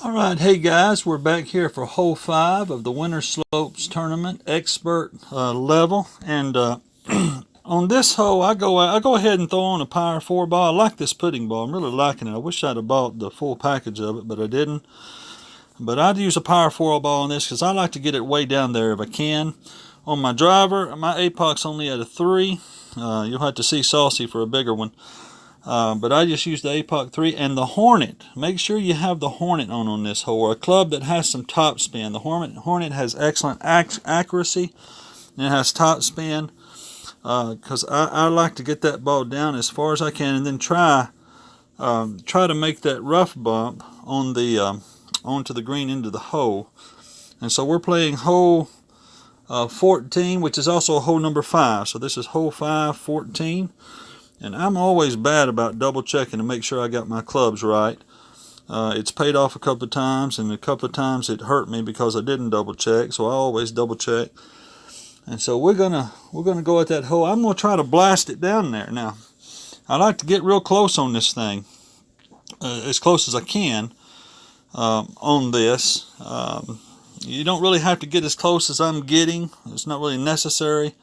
Alright, hey guys, we're back here for hole 5 of the Winter Slopes Tournament Expert level. And on this hole, I go ahead and throw on a Power 4 ball. I like this pudding ball. I'm really liking it. I wish I'd have bought the full package of it, but I didn't. But I'd use a Power 4 ball on this because I like to get it way down there if I can. On my driver, my apoc's only at a 3. You'll have to see Saucy for a bigger one. But I just use the APOC 3 and the Hornet. Make sure you have the Hornet on this hole, or a club that has some top spin. The Hornet has excellent accuracy and it has top spin, because I like to get that ball down as far as I can and then try to make that rough bump on the onto the green into the hole. And so we're playing hole 14, which is also hole number 5. So this is hole 5, 14. And I'm always bad about double checking to make sure I got my clubs right. It's paid off a couple of times, and a couple of times it hurt me because I didn't double check. So I always double check. And so we're gonna go at that hole. I'm gonna try to blast it down there. Now, I like to get real close on this thing, as close as I can on this. You don't really have to get as close as I'm getting. It's not really necessary.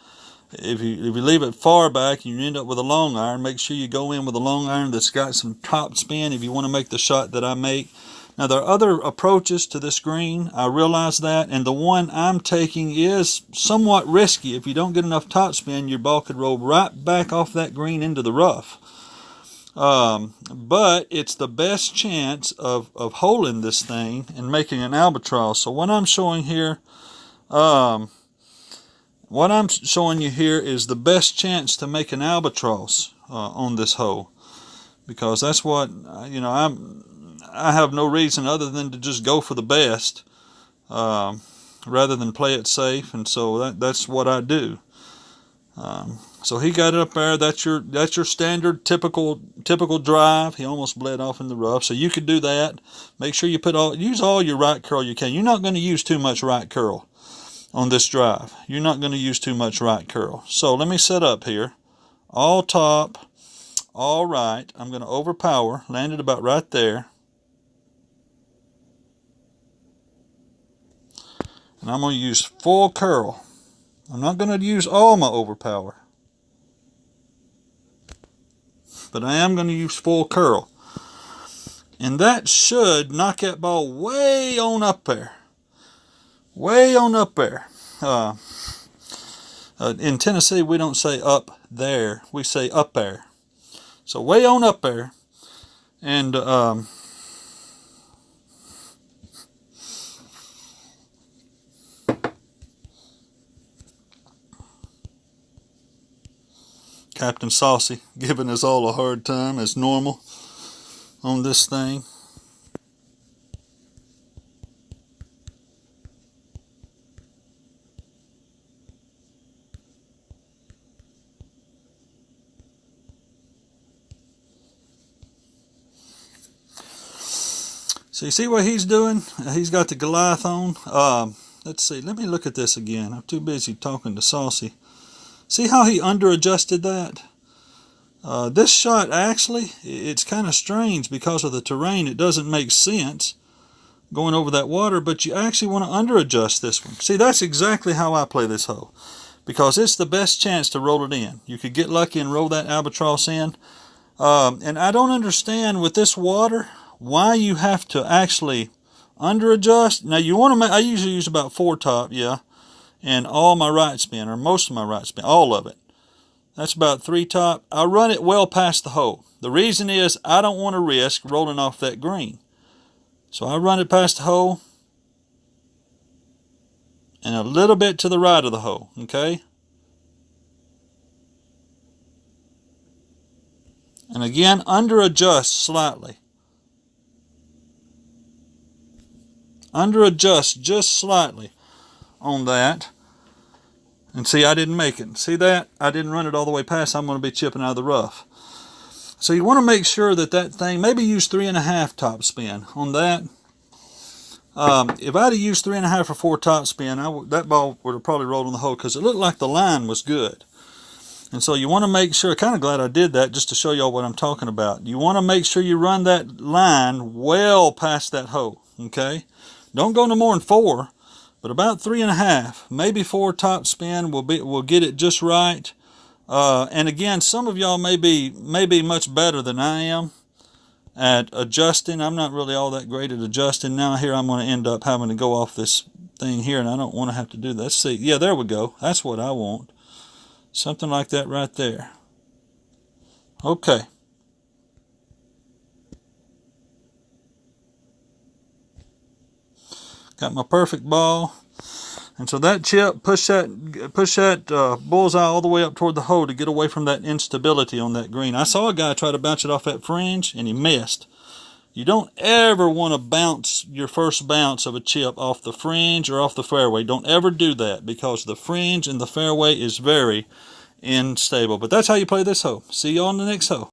If you leave it far back, you end up with a long iron. Make sure you go in with a long iron that's got some top spin if you want to make the shot that I make. Now, there are other approaches to this green. I realize that, and the one I'm taking is somewhat risky. If you don't get enough top spin, your ball could roll right back off that green into the rough. But it's the best chance of holding this thing and making an albatross. So what I'm showing here, what I'm showing you here is the best chance to make an albatross on this hole, because that's what, I have no reason other than to just go for the best rather than play it safe, and so that's what I do. So he got it up there. That's your standard typical drive. He almost bled off in the rough, so you could do that. Make sure you use all your right curl you can. You're not going to use too much right curl on this drive. You're not going to use too much right curl. So let me set up here. All top, all right. I'm going to overpower. Landed about right there. And I'm going to use full curl. I'm not going to use all my overpower, but I am going to use full curl. And that should knock that ball way on up there. Way on up there. In Tennessee, we don't say up there. We say up there. So way on up there. And Captain Saucy giving us all a hard time as normal on this thing. So you see what he's doing? He's got the Goliath on. Let's see. Let me look at this again. I'm too busy talking to Saucy. See how he under-adjusted that? This shot, actually, it's kind of strange because of the terrain. It doesn't make sense going over that water, but you actually want to under-adjust this one. See, that's exactly how I play this hole, because it's the best chance to roll it in. You could get lucky and roll that albatross in. And I don't understand with this water why you have to actually under-adjust. Now, you want to I usually use about 4 top, yeah, and all my right spin, or most of my right spin, all of it. That's about 3 top. I run it well past the hole. The reason is I don't want to risk rolling off that green. So I run it past the hole and a little bit to the right of the hole, okay? And again, under-adjust slightly. Under-adjust just slightly on that. And see, I didn't make it. See that? I didn't run it all the way past. I'm going to be chipping out of the rough. So you want to make sure that thing, maybe use 3.5 top spin on that. If I'd have used 3.5 or 4 top spin, that ball would have probably rolled in the hole, because it looked like the line was good. And so you want to make sure, kind of glad I did that just to show y'all what I'm talking about. You want to make sure you run that line well past that hole, okay? Don't go no more than 4, but about 3.5, maybe 4 top spin will get it just right. And again, some of y'all may be much better than I am at adjusting. I'm not really all that great at adjusting. Now here I'm going to end up having to go off this thing here, and I don't want to have to do that. Let's see. Yeah, there we go. That's what I want. Something like that right there. Okay. Got my perfect ball. And so that chip, push that bullseye all the way up toward the hole to get away from that instability on that green. I saw a guy try to bounce it off that fringe, and he missed. You don't ever want to bounce your first bounce of a chip off the fringe or off the fairway. Don't ever do that, because the fringe and the fairway is very unstable. But that's how you play this hole. See you on the next hole.